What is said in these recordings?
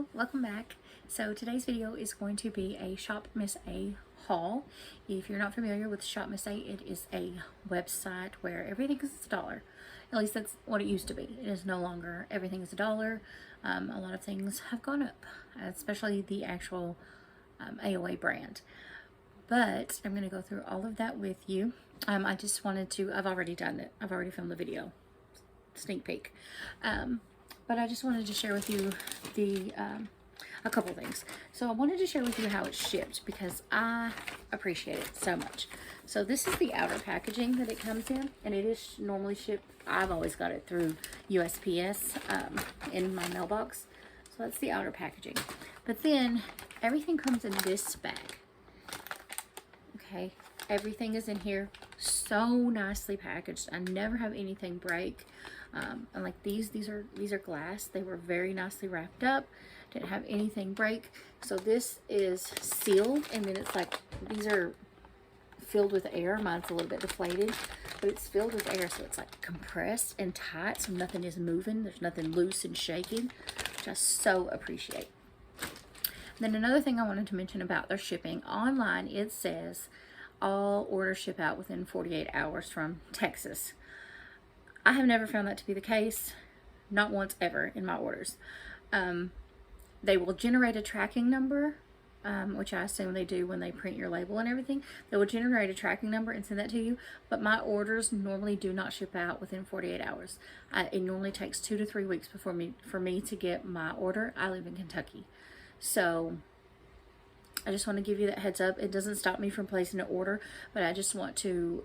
Hello, welcome back. So today's video is going to be a Shop Miss A haul. If you're not familiar with Shop Miss A, it is a website where everything is $1. At least that's what it used to be. It is no longer. Everything is $1. A lot of things have gone up, especially the actual AOA brand. But I'm going to go through all of that with you. I just wanted to, I've already done it. I've already filmed the video. Sneak peek. But I just wanted to share with you a couple things. So I wanted to share with you how it's shipped because I appreciate it so much. So this is the outer packaging that it comes in, and it is normally shipped. I've always got it through USPS in my mailbox. So that's the outer packaging. But then everything comes in this bag. Okay, everything is in here, so nicely packaged. I never have anything break. And like these are glass. They were very nicely wrapped up. Didn't have anything break. So this is sealed, and then it's like these are filled with air. Mine's a little bit deflated, but it's filled with air, so it's like compressed and tight, so nothing is moving. There's nothing loose and shaking, which I so appreciate. Then another thing I wanted to mention about their shipping online, it says all orders ship out within 48 hours from Texas. I have never found that to be the case, not once ever in my orders. They will generate a tracking number, which I assume they do when they print your label and everything. They will generate a tracking number and send that to you, but my orders normally do not ship out within 48 hours. It normally takes 2 to 3 weeks for me to get my order. I live in Kentucky. So I just want to give you that heads up. It doesn't stop me from placing an order, but I just want to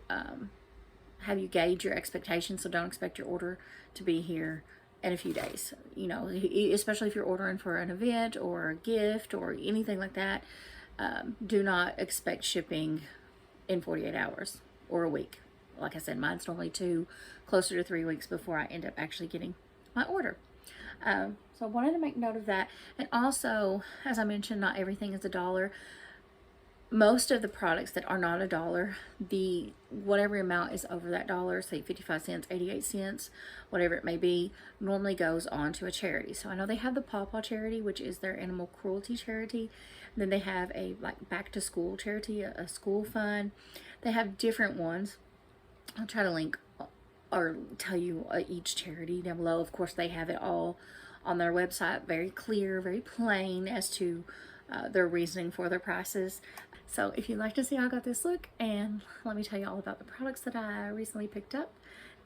have you gauge your expectations. So don't expect your order to be here in a few days. You know, especially if you're ordering for an event or a gift or anything like that, do not expect shipping in 48 hours or a week. Like I said, mine's normally closer to 3 weeks before I end up actually getting my order. So I wanted to make note of that. And also, as I mentioned, not everything is $1. Most of the products that are not $1, whatever amount is over that dollar, say 55 cents, 88 cents, whatever it may be, normally goes on to a charity. So I know they have the Paw Paw charity, which is their animal cruelty charity. And then they have a like back to school charity, a school fund. They have different ones. I'll try to link or tell you each charity down below. Of course, they have it all on their website, very clear, very plain as to their reasoning for their prices. So if you'd like to see how I got this look, and let me tell you all about the products that I recently picked up,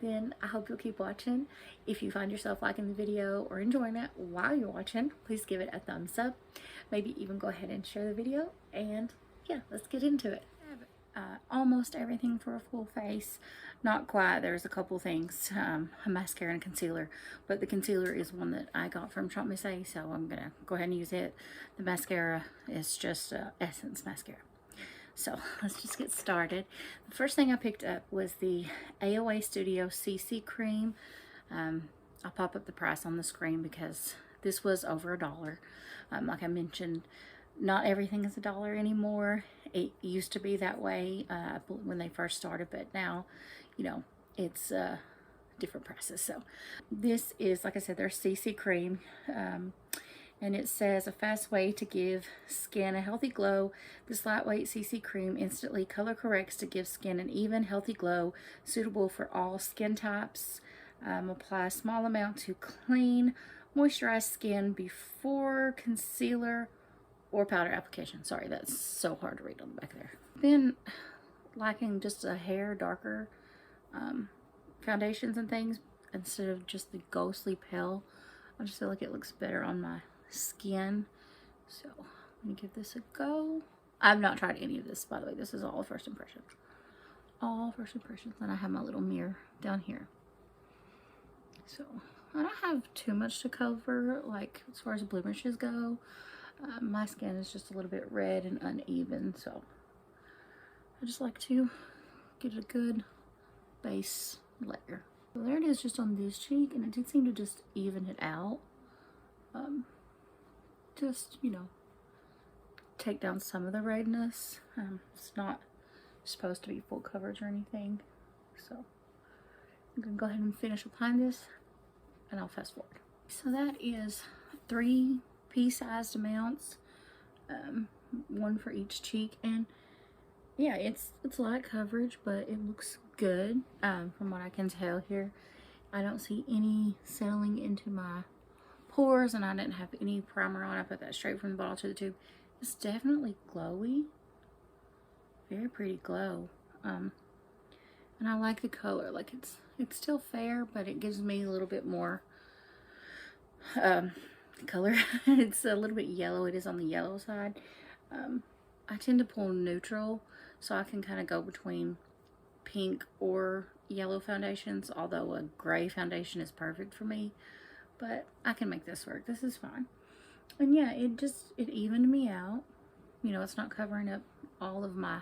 then I hope you'll keep watching. If you find yourself liking the video or enjoying it while you're watching, please give it a thumbs up. Maybe even go ahead and share the video, and yeah, let's get into it. Almost everything for a full face. Not quite. There's a couple things, a mascara and a concealer, but the concealer is one that I got from Shop Miss A, so I'm gonna go ahead and use it. The mascara is just Essence mascara. So let's just get started. The first thing I picked up was the AOA Studio CC cream. I'll pop up the price on the screen because this was over $1. Like I mentioned, not everything is $1 anymore. It used to be that way when they first started, but now, you know, it's different prices. So this is, like I said, their CC cream, and it says a fast way to give skin a healthy glow. This lightweight CC cream instantly color corrects to give skin an even, healthy glow suitable for all skin types. Apply a small amount to clean, moisturized skin before concealer or powder application. Sorry, that's so hard to read on the back there. Been liking just a hair darker foundations and things instead of just the ghostly pale. I just feel like it looks better on my skin. So I'm gonna give this a go. I've not tried any of this, by the way. This is all first impressions. All first impressions. And I have my little mirror down here. So I don't have too much to cover, like as far as blemishes go. My skin is just a little bit red and uneven, so I just like to get a good base layer. So there it is, just on this cheek, and it did seem to just even it out. Just, you know, take down some of the redness. It's not supposed to be full coverage or anything, so I'm gonna go ahead and finish applying this, and I'll fast forward. So that is 3 pea-sized amounts, one for each cheek, and yeah, it's light coverage, but it looks good. From what I can tell here, I don't see any settling into my pores, and I didn't have any primer on. I put that straight from the bottle to the tube. It's definitely glowy, very pretty glow. And I like the color. Like it's still fair, but it gives me a little bit more color. It's a little bit yellow. It is on the yellow side. I tend to pull neutral, so I can kind of go between pink or yellow foundations, although a gray foundation is perfect for me, but I can make this work. This is fine. And yeah, it evened me out. You know, it's not covering up all of my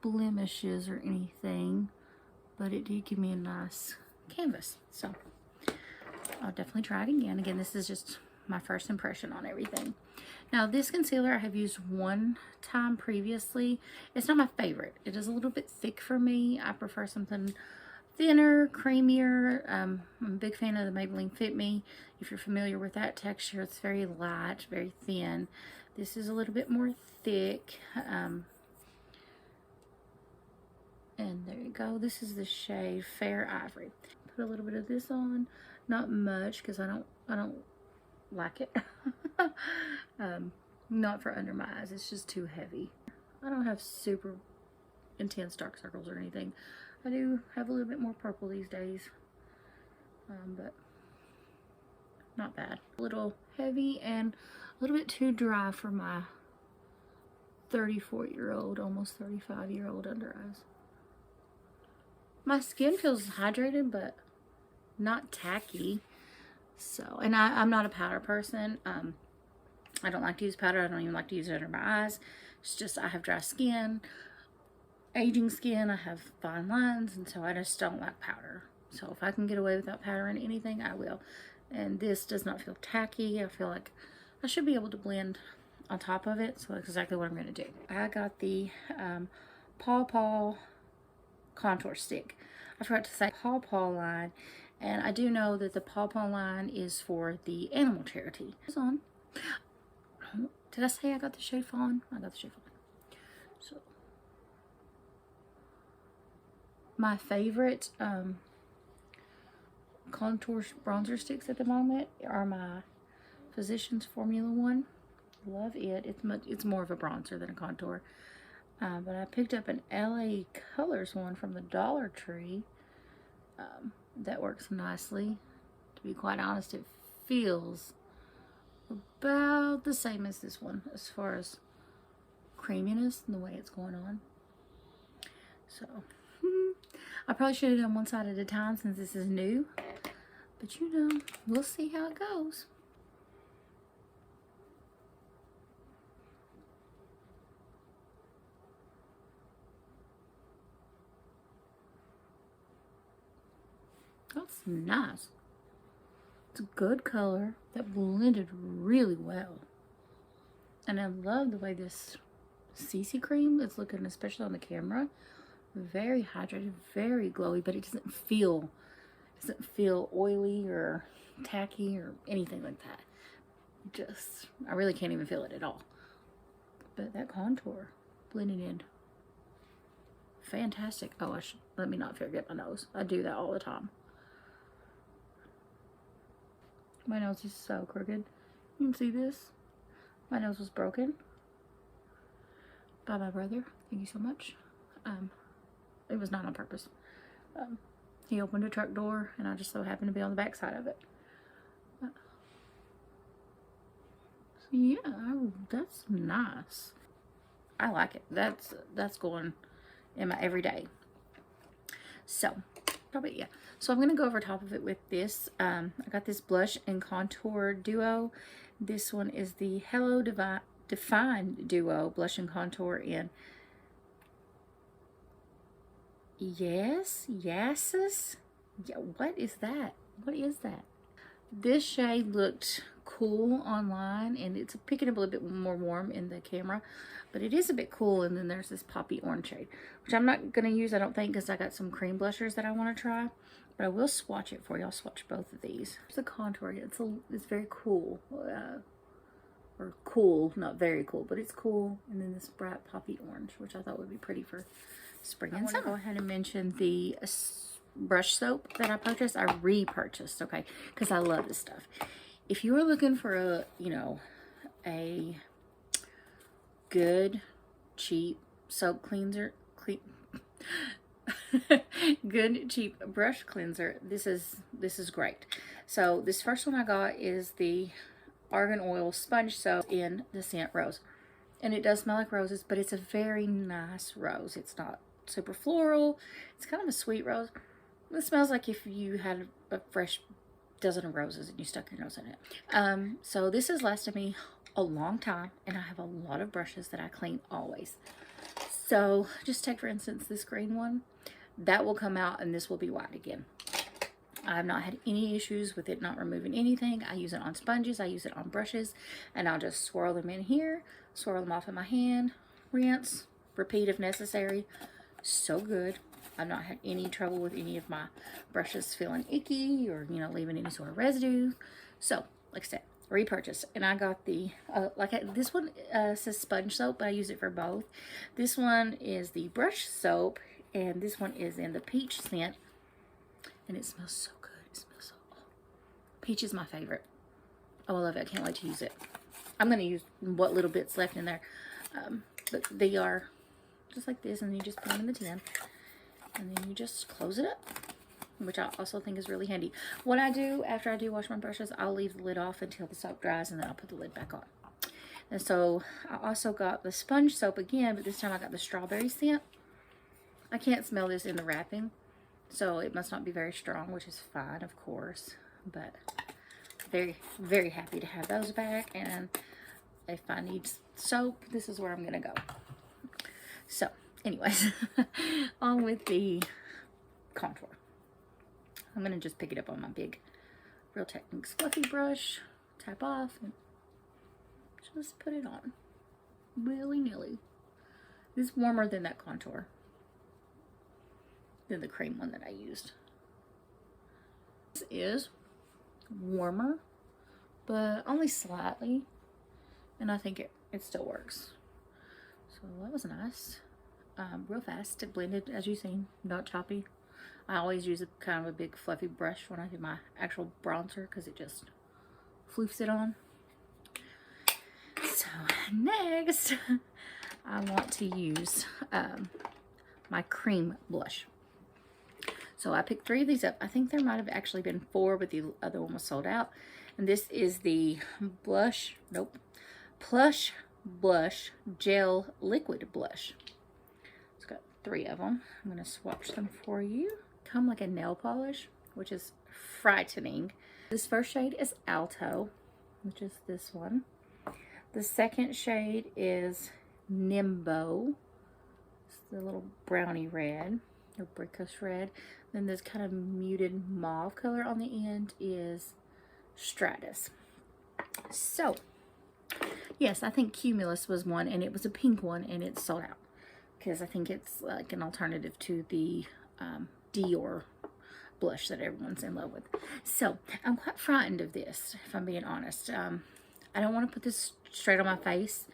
blemishes or anything, but it did give me a nice canvas. So I'll definitely try it again. Again, this is just my first impression on everything. Now, this concealer I have used one time previously. It's not my favorite. It is a little bit thick for me. I prefer something thinner, creamier. I'm a big fan of the Maybelline Fit Me. If you're familiar with that texture, it's very light, very thin. This is a little bit more thick. And there you go. This is the shade Fair Ivory. Put a little bit of this on. Not much, because I don't like it. Not for under my eyes. It's just too heavy. I don't have super intense dark circles or anything. I do have a little bit more purple these days, but not bad. A little heavy and a little bit too dry for my 34-year-old, almost 35-year-old under eyes. My skin feels hydrated, but not tacky. So, and I'm not a powder person. I don't like to use powder. I don't even like to use it under my eyes. It's just I have dry skin, aging skin. I have fine lines, and so I just don't like powder. So if I can get away without powdering anything, I will. And this does not feel tacky. I feel like I should be able to blend on top of it. So that's exactly what I'm going to do. I got the Paw Paw contour stick. I forgot to say Paw Paw line. And I do know that the Paw Paw line is for the animal charity. It's on. Did I say I got the shade Fawn? I got the shade Fawn. So, my favorite contour bronzer sticks at the moment are my Physicians Formula One. Love it. It's more of a bronzer than a contour. But I picked up an LA Colors one from the Dollar Tree. That works nicely. To be quite honest, it feels about the same as this one as far as creaminess and the way it's going on. So I probably should have done one side at a time since this is new, but you know, we'll see how it goes. That's nice. It's a good color that blended really well. And I love the way this CC cream is looking, especially on the camera. Very hydrated, very glowy, but it doesn't feel oily or tacky or anything like that. Just, I really can't even feel it at all. But that contour blending in, fantastic. Oh, let me not forget my nose. I do that all the time. My nose is so crooked. You can see this. My nose was broken by my brother. Thank you so much. It was not on purpose. He opened a truck door and I just so happened to be on the back side of it. So yeah, that's nice. I like it. That's going in my everyday. So probably, yeah. So I'm going to go over top of it with this. I got this blush and contour duo. This one is the Hello Define Duo blush and contour in Yes. Yeah, what is that? What is that? This shade looked cool online, and it's picking up a little bit more warm in the camera, but it is a bit cool. And then there's this poppy orange shade, which I'm not going to use, I don't think, because I got some cream blushers that I want to try, but I will swatch it for you. I'll swatch both of these. It's a contour. It's very cool. or cool, not very cool, but it's cool. And then this bright poppy orange, which I thought would be pretty for spring and summer. I want to go ahead and mention the brush soap that I purchased. I repurchased, okay, because I love this stuff. If you are looking for a, you know, a good, cheap soap cleanser, good, cheap brush cleanser, this is great. So this first one I got is the Argan Oil Sponge Soap in the scent Rose. And it does smell like roses, but it's a very nice rose. It's not super floral. It's kind of a sweet rose. It smells like if you had a fresh dozen of roses and you stuck your nose in it. So this has lasted me a long time, and I have a lot of brushes that I clean always. So just take, for instance, this green one. That will come out, and this will be white again. I have not had any issues with it not removing anything. I use it on sponges, I use it on brushes, and I'll just swirl them in here, swirl them off in my hand, rinse, repeat if necessary. So good. I've not had any trouble with any of my brushes feeling icky or, you know, leaving any sort of residue. So, like I said, repurchase. And I got the, this one says sponge soap, but I use it for both. This one is the brush soap, and this one is in the peach scent. And it smells so good. It smells so, oh. Peach is my favorite. Oh, I love it. I can't wait to use it. I'm going to use what little bits left in there. But they are just like this, and you just put them in the tin. And then you just close it up, which I also think is really handy. What I do after I do wash my brushes, I'll leave the lid off until the soap dries, and then I'll put the lid back on. And so I also got the sponge soap again, but this time I got the strawberry scent. I can't smell this in the wrapping, so it must not be very strong, which is fine, of course. But very, very happy to have those back. And if I need soap, this is where I'm going to go. So, anyways, on with the contour. I'm going to just pick it up on my big Real Techniques fluffy brush, tap off, and just put it on. Willy-nilly. It's warmer than that contour, than the cream one that I used. This is warmer, but only slightly, and I think it still works. So that was nice. Real fast. It blended, as you've seen, not choppy. I always use a kind of a big fluffy brush when I do my actual bronzer because it just floofs it on. So next, I want to use my cream blush. So I picked 3 of these up. I think there might have actually been 4, but the other one was sold out. And this is the Plush Blush Gel Liquid Blush. It's got 3 of them. I'm going to swatch them for you. Come like a nail polish, which is frightening. This first shade is Alto, which is this one. The second shade is Nimbo. It's the little brownie red, or brickish red. Then this kind of muted mauve color on the end is Stratus. So, yes, I think Cumulus was one, and it was a pink one, and it's sold out. Because I think it's like an alternative to the Dior blush that everyone's in love with. So, I'm quite frightened of this, if I'm being honest. I don't want to put this straight on my face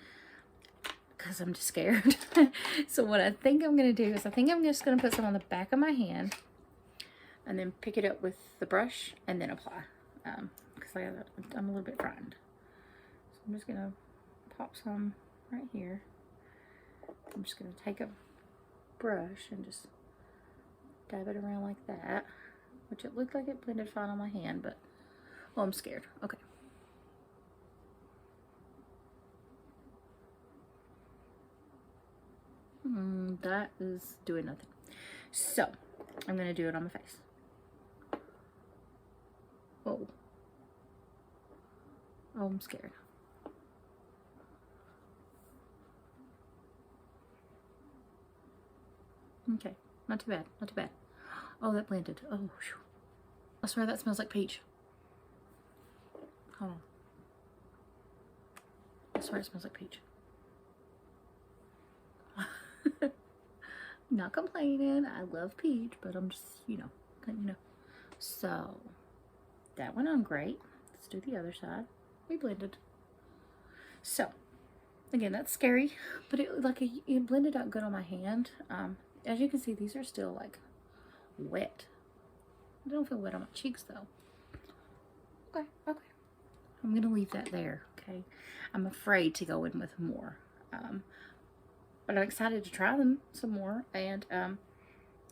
because I'm just scared. So what I think I'm going to do is I think I'm just going to put some on the back of my hand and then pick it up with the brush and then apply. Because I'm a little bit frightened. So I'm just going to pop some right here. I'm just going to take a brush and just dab it around like that, which it looked like it blended fine on my hand, but oh, I'm scared. Okay. That is doing nothing. So, I'm going to do it on my face. Oh. Oh, I'm scared. Okay, not too bad, not too bad. Oh, that blended. Oh, whew. I swear that smells like peach. Hold on. I swear it smells like peach. Not complaining. I love peach, but I'm just, you know. So, that went on great. Let's do the other side. We blended. So, again, that's scary, but it blended out good on my hand. As you can see, these are still like wet. They don't feel wet on my cheeks though. Okay, okay. I'm gonna leave that there, okay? I'm afraid to go in with more. But I'm excited to try them some more, and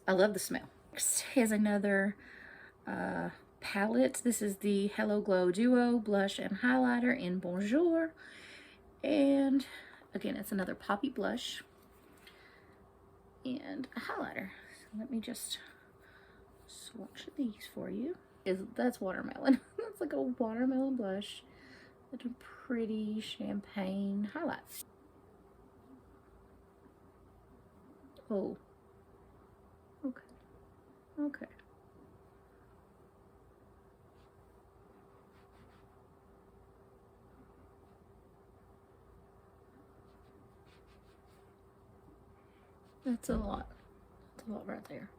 I love the smell. Next is another palette. This is the Hello Glow Duo Blush and Highlighter in Bonjour. And again, it's another poppy blush and a highlighter. So let me just swatch these for you. That's watermelon. That's like a watermelon blush. That's a pretty champagne highlight. Oh. Okay. Okay. That's a lot. That's a lot right there.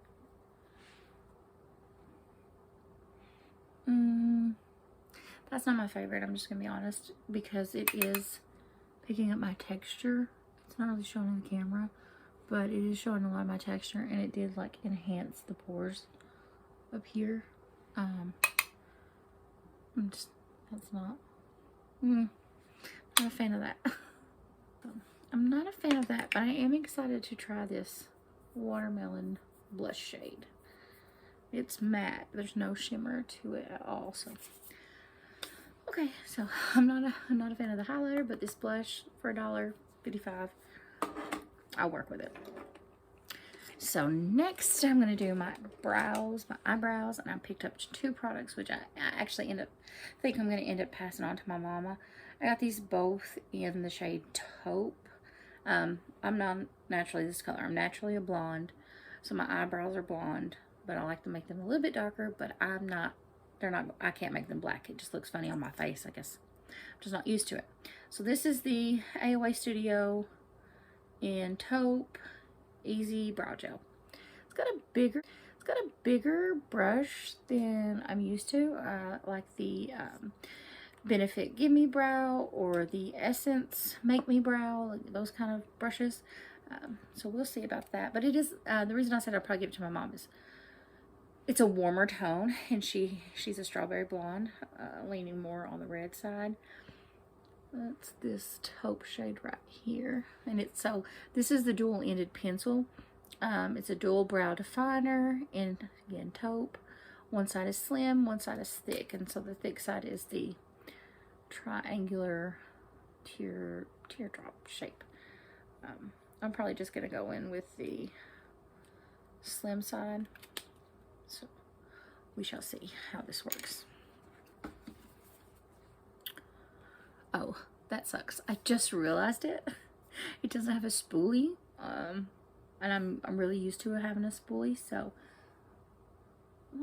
That's not my favorite, I'm just gonna be honest, because it is picking up my texture. It's not really showing in the camera, but it is showing a lot of my texture, and it did like enhance the pores up here. That's not a fan of that. I'm not a fan of that, but I am excited to try this watermelon blush shade. It's matte. There's no shimmer to it at all. So, okay. So I'm not a fan of the highlighter, but this blush for $1.55, I'll work with it. So next, I'm gonna do my eyebrows, and I picked up 2 products, which I actually think I'm gonna end up passing on to my mama. I got these both in the shade taupe. I'm not naturally this color. I'm naturally a blonde, so my eyebrows are blonde, but I like to make them a little bit darker, but I can't make them black. It just looks funny on my face, I guess. I'm just not used to it. So this is the AOA Studio in taupe Easy Brow Gel. It's got a bigger brush than I'm used to, like the Benefit Gimme Brow or the Essence Make Me Brow, like those kind of brushes. So we'll see about that. But it is, the reason I said I'll probably give it to my mom is it's a warmer tone, and she's a strawberry blonde, leaning more on the red side. That's this taupe shade right here. And this is the dual-ended pencil. It's a dual brow definer, and again, taupe. One side is slim, one side is thick, and so the thick side is the triangular teardrop shape. I'm probably just gonna go in with the slim side, so we shall see how this works. Oh, that sucks. I just realized it. It doesn't have a spoolie, and I'm really used to having a spoolie, so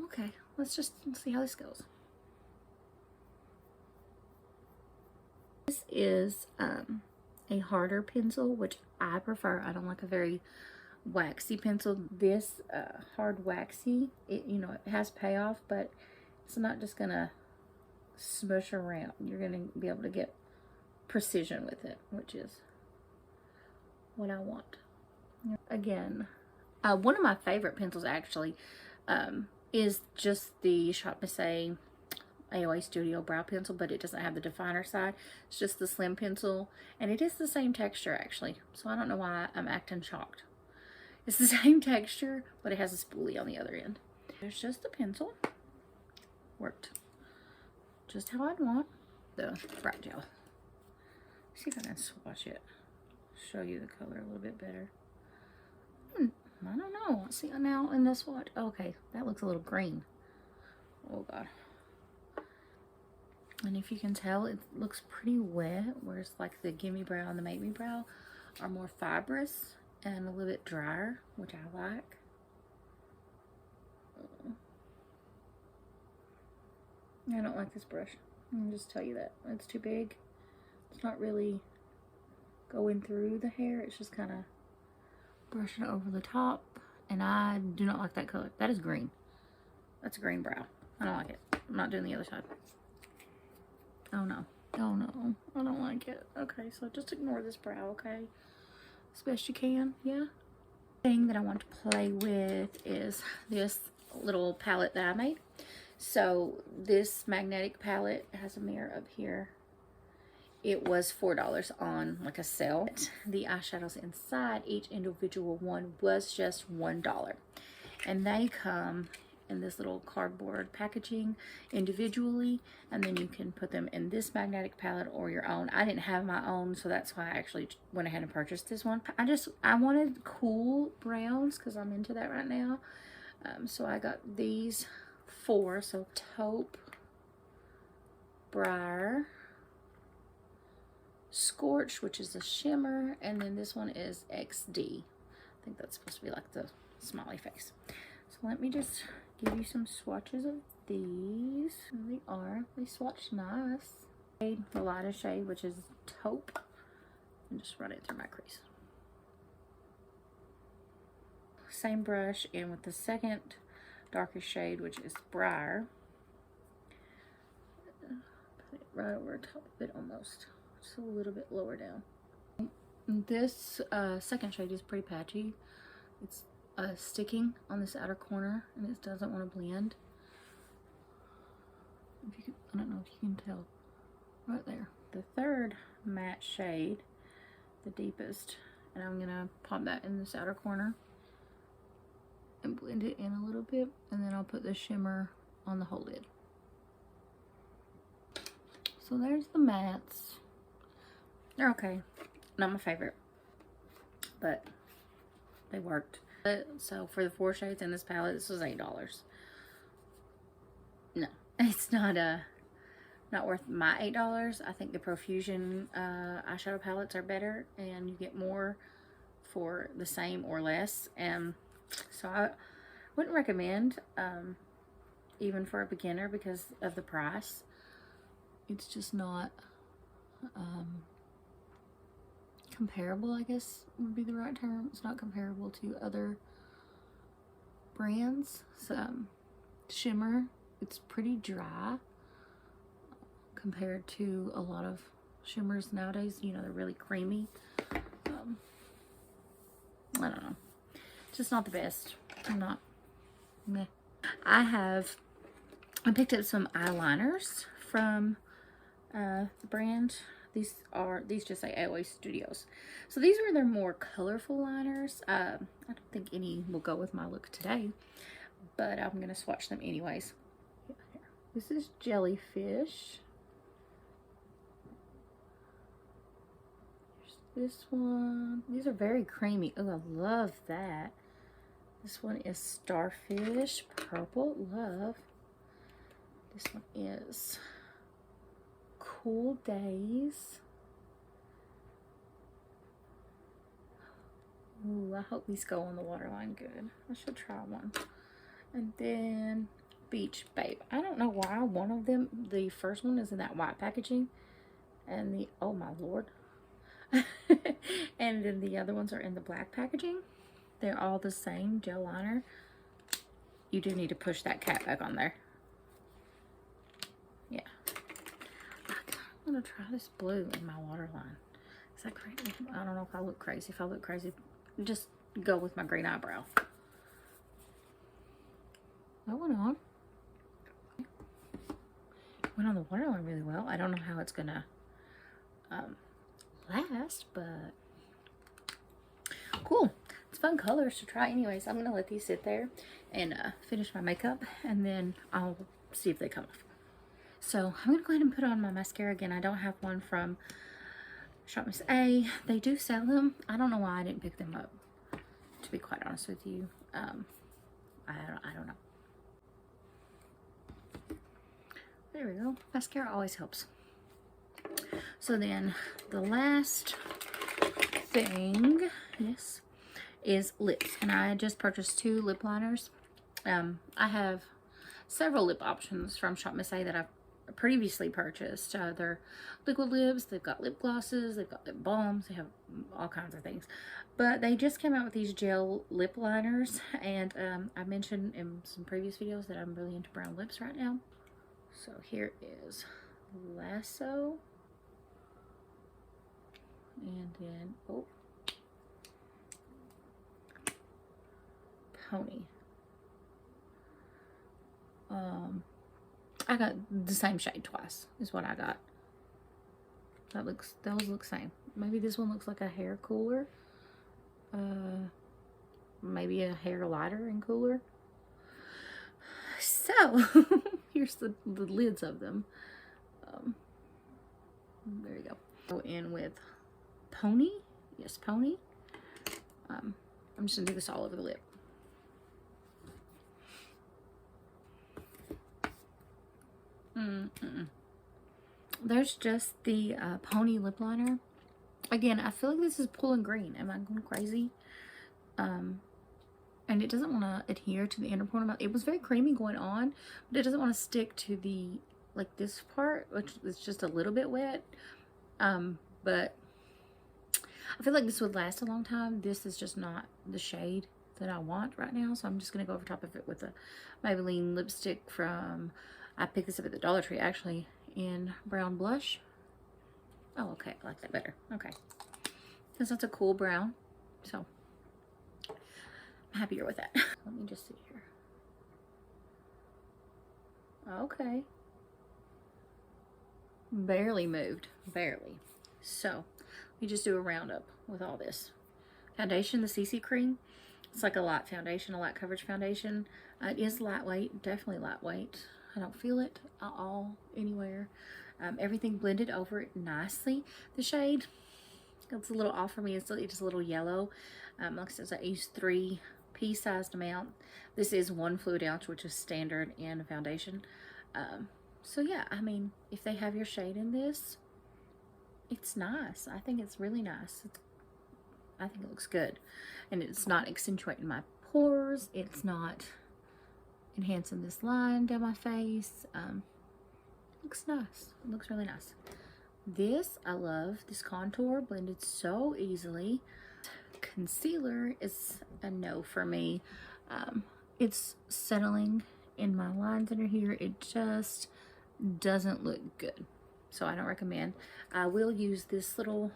okay, let's see how this goes. This is a harder pencil, which I prefer. I don't like a very waxy pencil. This hard waxy, it has payoff, but it's not just gonna smush around. You're gonna be able to get precision with it, which is what I want. Again, one of my favorite pencils actually is just the Shop Miss A AOA Studio Brow Pencil, but it doesn't have the definer side. It's just the slim pencil, and it is the same texture actually, so I don't know why I'm acting shocked. It's the same texture, but it has a spoolie on the other end. There's just the pencil. Worked just how I'd want. The brow gel. See if I can swatch it. Show you the color a little bit better. I don't know. See now in this swatch. Okay, that looks a little green. Oh god. And if you can tell, it looks pretty wet, whereas like the Gimme Brow and the Make Me Brow are more fibrous and a little bit drier, which I like. I don't like this brush. I'll just tell you that. It's too big. It's not really going through the hair. It's just kind of brushing it over the top. And I do not like that color. That is green. That's a green brow. I don't like it. I'm not doing the other side. Oh no. Oh no, I don't like it. Okay, so just ignore this brow, okay? As best you can, yeah? Thing that I want to play with is this little palette that I made. So this magnetic palette has a mirror up here. It was $4 on like a sale. The eyeshadows inside each individual one was just $1. And they come in this little cardboard packaging individually, and then you can put them in this magnetic palette or your own. I didn't have my own, so that's why I actually went ahead and purchased this one. I wanted cool browns because I'm into that right now. So I got these four. So Taupe, Briar, Scorch, which is a shimmer, and then this one is XD. I think that's supposed to be like the smiley face. So let me just give you some swatches of these. There they are. They swatch nice. The lightest shade, which is Taupe, and just run it through my crease. Same brush, and with the second darkest shade, which is Briar, put it right over top of it almost. Just a little bit lower down. This second shade is pretty patchy. It's sticking on this outer corner, and it doesn't want to blend. If you can, I don't know if you can tell right there. The third matte shade, the deepest, and I'm gonna pop that in this outer corner and blend it in a little bit, and then I'll put the shimmer on the whole lid. So there's the mattes. They're okay. Not my favorite, but they worked. So for the 4 shades in this palette, this was $8. No, it's not worth my $8. I think the Profusion eyeshadow palettes are better, and you get more for the same or less. And so I wouldn't recommend, even for a beginner, because of the price. It's just not comparable, I guess would be the right term. It's not comparable to other brands. So shimmer, it's pretty dry compared to a lot of shimmers nowadays. You know, they're really creamy. I don't know, just not the best. I'm not meh. I picked up some eyeliners from the brand. These just say AOA Studios. So these are their more colorful liners. I don't think any will go with my look today, but I'm gonna swatch them anyways. This is Jellyfish. There's this one. These are very creamy. Oh, I love that. This one is Starfish Purple. Love. This one is Cool Days. Ooh, I hope these go on the waterline good. I should try one. And then Beach Babe. I don't know why one of them, the first one is in that white packaging, and the, oh my lord. And then the other ones are in the black packaging. They're all the same gel liner. You do need to push that cap back on there. Yeah. I'm gonna try this blue in my waterline. Is that crazy? I don't know if I look crazy. If I look crazy, just go with my green eyebrow. That went on. Went on the waterline really well. I don't know how it's gonna last, but cool. It's fun colors to try. Anyways, I'm gonna let these sit there and finish my makeup, and then I'll see if they come off. So I'm gonna go ahead and put on my mascara again. I don't have one from Shop Miss A. They do sell them. I don't know why I didn't pick them up, to be quite honest with you. I don't know. There we go. Mascara always helps. So then the last thing, yes, is lips. And I just purchased 2 lip liners. I have several lip options from Shop Miss A that I've previously purchased. They're liquid lips, they've got lip glosses, they've got lip balms, they have all kinds of things. But they just came out with these gel lip liners, and I mentioned in some previous videos that I'm really into brown lips right now. So here is Lasso. And then, oh, Pony. I got the same shade twice is what I got. Those look same. Maybe this one looks like a hair cooler. Maybe a hair lighter and cooler. So here's the lids of them. There you go. Go in with Pony. Yes, Pony. I'm just gonna do this all over the lip. There's just the Pony lip liner. Again, I feel like this is pulling green. Am I going crazy? And it doesn't want to adhere to the inner corner. It was very creamy going on, but it doesn't want to stick to the, like this part, which is just a little bit wet. But I feel like this would last a long time. This is just not the shade that I want right now, so I'm just going to go over top of it with a Maybelline lipstick from, I picked this up at the Dollar Tree actually, in brown blush. Oh, okay, I like that better. Okay, because that's a cool brown, so I'm happier with that. Let me just see here. Okay, barely moved, barely. So let me just do a roundup with all this. Foundation, the CC cream. It's like a light foundation, a light coverage foundation. It is lightweight, definitely lightweight. I don't feel it at all anywhere. Everything blended over it nicely. The shade, it's a little off for me. It's just a little yellow. Like I said, I used 3 pea-sized amount. This is 1 fluid ounce, which is standard in a foundation. So yeah, I mean, if they have your shade in this, it's nice. I think it's really nice. I think it looks good. And it's not accentuating my pores. It's not enhancing this line down my face. Looks nice. It looks really nice. This, I love. This contour blended so easily. Concealer is a no for me. It's settling in my lines under here. It just doesn't look good, so I don't recommend. I will use this little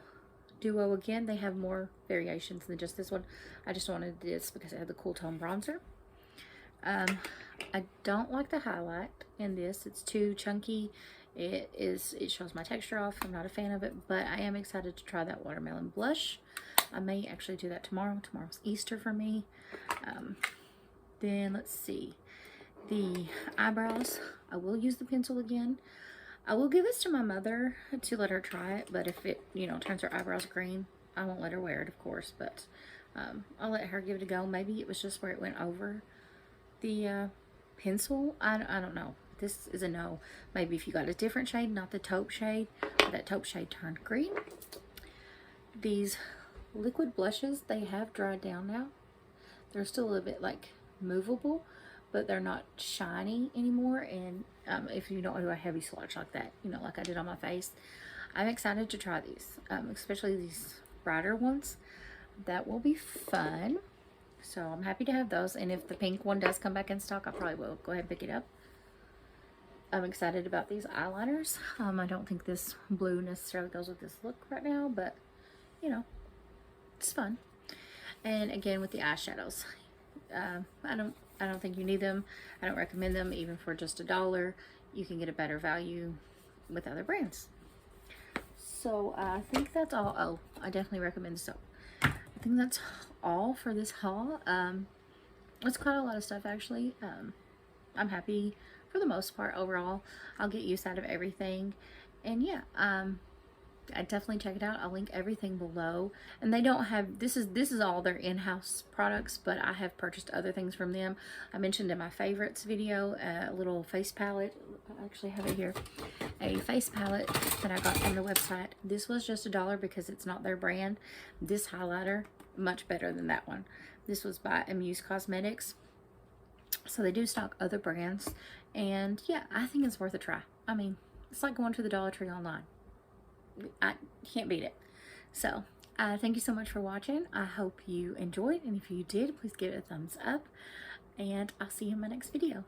duo again. They have more variations than just this one. I just wanted this because it had the cool tone bronzer. I don't like the highlight in this. It's too chunky. It shows my texture off. I'm not a fan of it, but I am excited to try that watermelon blush. I may actually do that tomorrow. Tomorrow's Easter for me. Then let's see. The eyebrows, I will use the pencil again. I will give this to my mother to let her try it, but if it, you know, turns her eyebrows green, I won't let her wear it, of course, but I'll let her give it a go. Maybe it was just where it went over the pencil. I don't know. This is a no. Maybe if you got a different shade, not the taupe shade, but that taupe shade turned green. These liquid blushes, they have dried down now. They're still a little bit like movable, but they're not shiny anymore. And if you don't do a heavy swatch like that, you know, like I did on my face, I'm excited to try these, especially these brighter ones. That will be fun. So I'm happy to have those. And if the pink one does come back in stock, I probably will go ahead and pick it up. I'm excited about these eyeliners. I don't think this blue necessarily goes with this look right now, but you know, it's fun. And again, with the eyeshadows, I don't think you need them. I don't recommend them even for just $1. You can get a better value with other brands. So I think that's all. Oh, I definitely recommend the soap. I think that's all for this haul. It's quite a lot of stuff actually. I'm happy for the most part overall. I'll get use out of everything, and yeah, I definitely check it out. I'll link everything below. And they don't have, this is all their in-house products, but I have purchased other things from them. I mentioned in my favorites video a little face palette. I actually have it here. A face palette that I got from the website. This was just $1 because it's not their brand. This highlighter, much better than that one. This was by Amuse Cosmetics. So they do stock other brands. And yeah, I think it's worth a try. I mean, it's like going to the Dollar Tree online. I can't beat it. So thank you so much for watching. I hope you enjoyed, and if you did, please give it a thumbs up, and I'll see you in my next video.